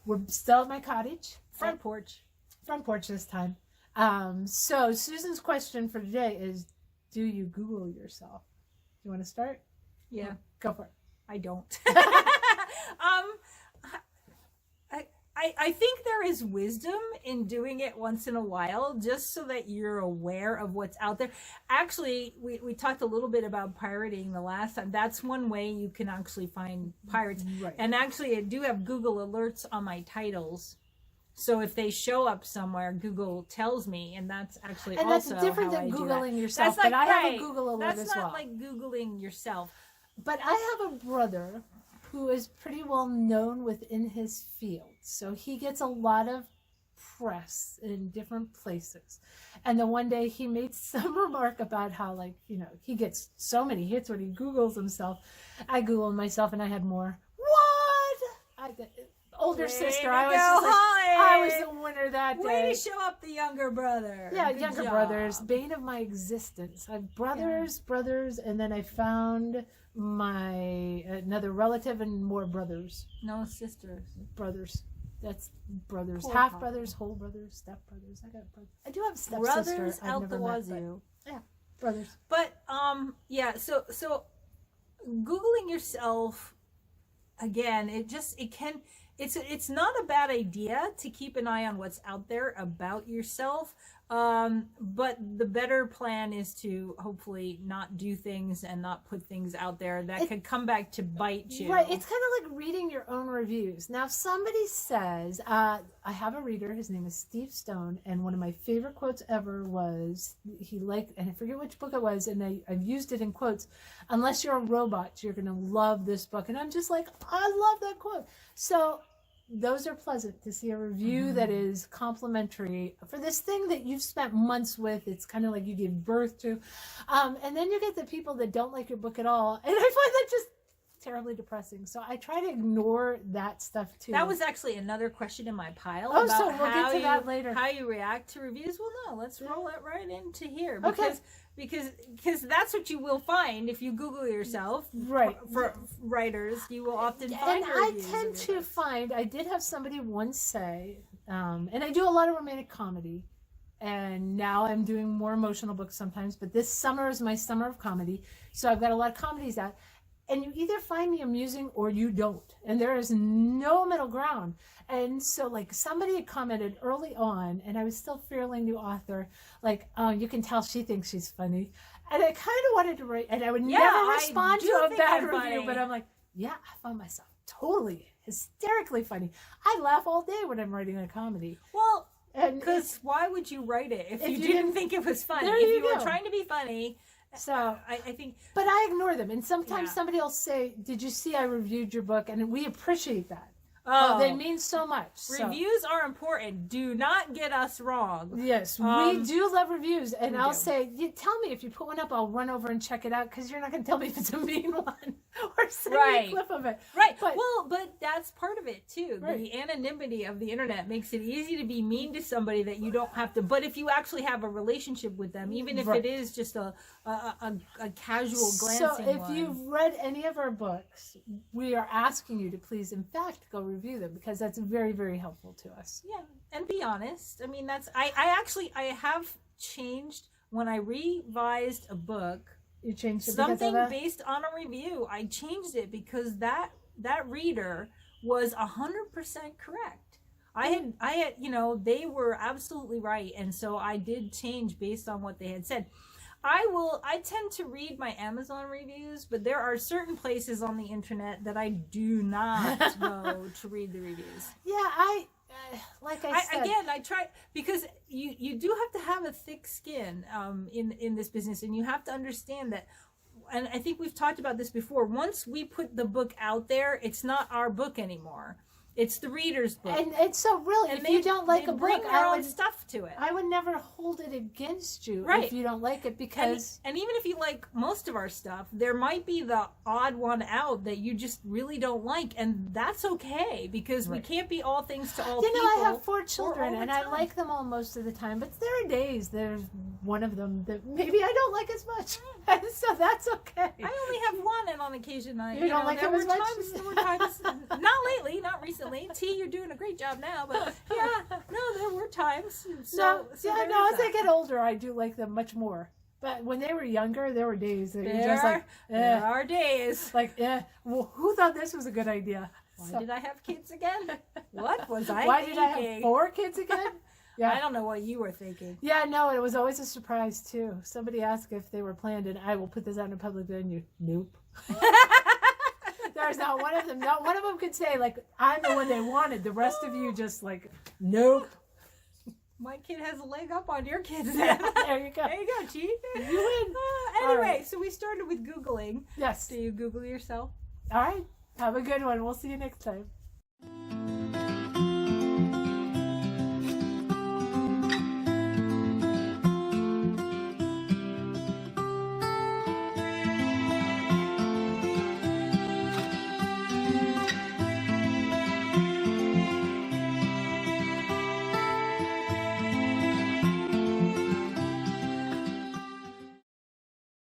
we're still at my cottage. Front porch this time. So Susan's question for today is, do you Google yourself? You want to start? Yeah. Go for it. I don't. I think there is wisdom in doing it once in a while, just so that you're aware of what's out there. Actually, we talked a little bit about pirating the last time. That's one way you can actually find pirates. Right. And actually, I do have Google alerts on my titles. So if they show up somewhere, Google tells me, and that's actually and also that's different how than I do Googling that. yourself. That's but I have right. a Google alert as well. That's not like Googling yourself. But I have a brother who is pretty well known within his field. So he gets a lot of press in different places. And then one day he made some remark about how, like, you know, he gets so many hits when he Googles himself. I Googled myself and I had more. What? Older sister. I was just like, I was the winner that day. Way to show up the younger brother. Yeah, Good younger job. brothers. Bane of my existence. I have brothers, and then I found my another relative and more brothers. No sisters. Brothers. That's brothers. Poor Half Papa. brothers, whole brothers, step brothers. I got brothers. I do have a step Brothers sister. out the wazoo. Yeah, brothers. But yeah. So Googling yourself again. It's not a bad idea to keep an eye on what's out there about yourself. But the better plan is to hopefully not do things and not put things out there that could come back to bite you. Right. It's kind of like reading your own reviews. Now, if somebody says, I have a reader, his name is Steve Stone, and one of my favorite quotes ever was, he liked, and I forget which book it was, and I've used it in quotes, unless you're a robot, you're going to love this book. And I'm just like, I love that quote. So those are pleasant to see a review that is complimentary for this thing that you've spent months with. It's kind of like you gave birth to. And then you get the people that don't like your book at all. And I find that just terribly depressing. So I try to ignore that stuff too. That was actually another question in my pile. Oh, about so we'll get to that later. How you react to reviews. Well, no, let's roll it right into here. Okay. Because that's what you will find if you Google yourself. Right. For writers, you will often find and I reviews tend of your to books. find, I did have somebody once say, and I do a lot of romantic comedy, and now I'm doing more emotional books sometimes, but this summer is my summer of comedy, so I've got a lot of comedies out, and you either find me amusing or you don't, and there is no middle ground. And so, like, somebody had commented early on, and I was still fairly new author, like, oh, you can tell she thinks she's funny. And I kind of wanted to write, and I would never respond to a bad review, funny. but I'm like, yeah, I found myself totally hysterically funny. I laugh all day when I'm writing a comedy. Well, And because why would you write it if you you didn't didn't- think it was funny? There If you you were go. trying to be funny, so, I think. but I ignore them. And sometimes Yeah. somebody will say, did you see I reviewed your book? And we appreciate that. Oh, They mean so much. So. reviews are important. Do not get us wrong. Yes, we do love reviews, and we I'll do. say, you tell me if you put one up, I'll run over and check it out, because you're not going to tell me if it's a mean one or send me Right. a clip of it. Right. But- But that's part of it too. Right. The anonymity of the internet makes it easy to be mean to somebody that you don't have to. But if you actually have a relationship with them, even if Right. it is just a casual So glancing if one. you've read any of our books, we are asking you to please, in fact, go review them, because that's very, very helpful to us. Yeah, and be honest. I mean, that's I have changed when I revised a book. You changed it Something because of that? based on a review. I changed it because that reader was 100% correct. I had, they were absolutely right, and so I did change based on what they had said. I tend to read my Amazon reviews, but there are certain places on the internet that I do not go to read the reviews. Yeah, like I said. I try, because you do have to have a thick skin in this business, and you have to understand that. And I think we've talked about this before. Once we put the book out there, it's not our book anymore. It's the reader's book. And so really, And if you don't like a bring book, their I own would stuff to it. I would never hold it against you Right. if you don't like it, because And even if you like most of our stuff, there might be the odd one out that you just really don't like, and that's okay, because we can't be all things to all people. I have 4 or children, all and the I time. like them all most of the time, but there are days, there's one of them that maybe I don't like as much, and so that's okay. I only have one, and on occasion You don't like there him were as much? times, not lately, not recently. recently. T, you're doing a great job now, but yeah, no, there were times. No, So yeah, there no. is As I that. get older, I do like them much more. But when they were younger, there were days that you're just like, There are days. well, who thought this was a good idea? Why did I have kids again? What was I Why thinking? did I have 4 kids again? Yeah. I don't know what you were thinking. Yeah, no, it was always a surprise too. Somebody asked if they were planned, and I will put this out in a public venue. Nope. There's not one of them. Not one of them could say like I'm the one they wanted. The rest of you just like nope. My kid has a leg up on your kids then. There you go. There you go, Chief. You win. Anyway, right. so we started with Googling. Yes. Do you Google yourself? All right. Have a good one. We'll see you next time.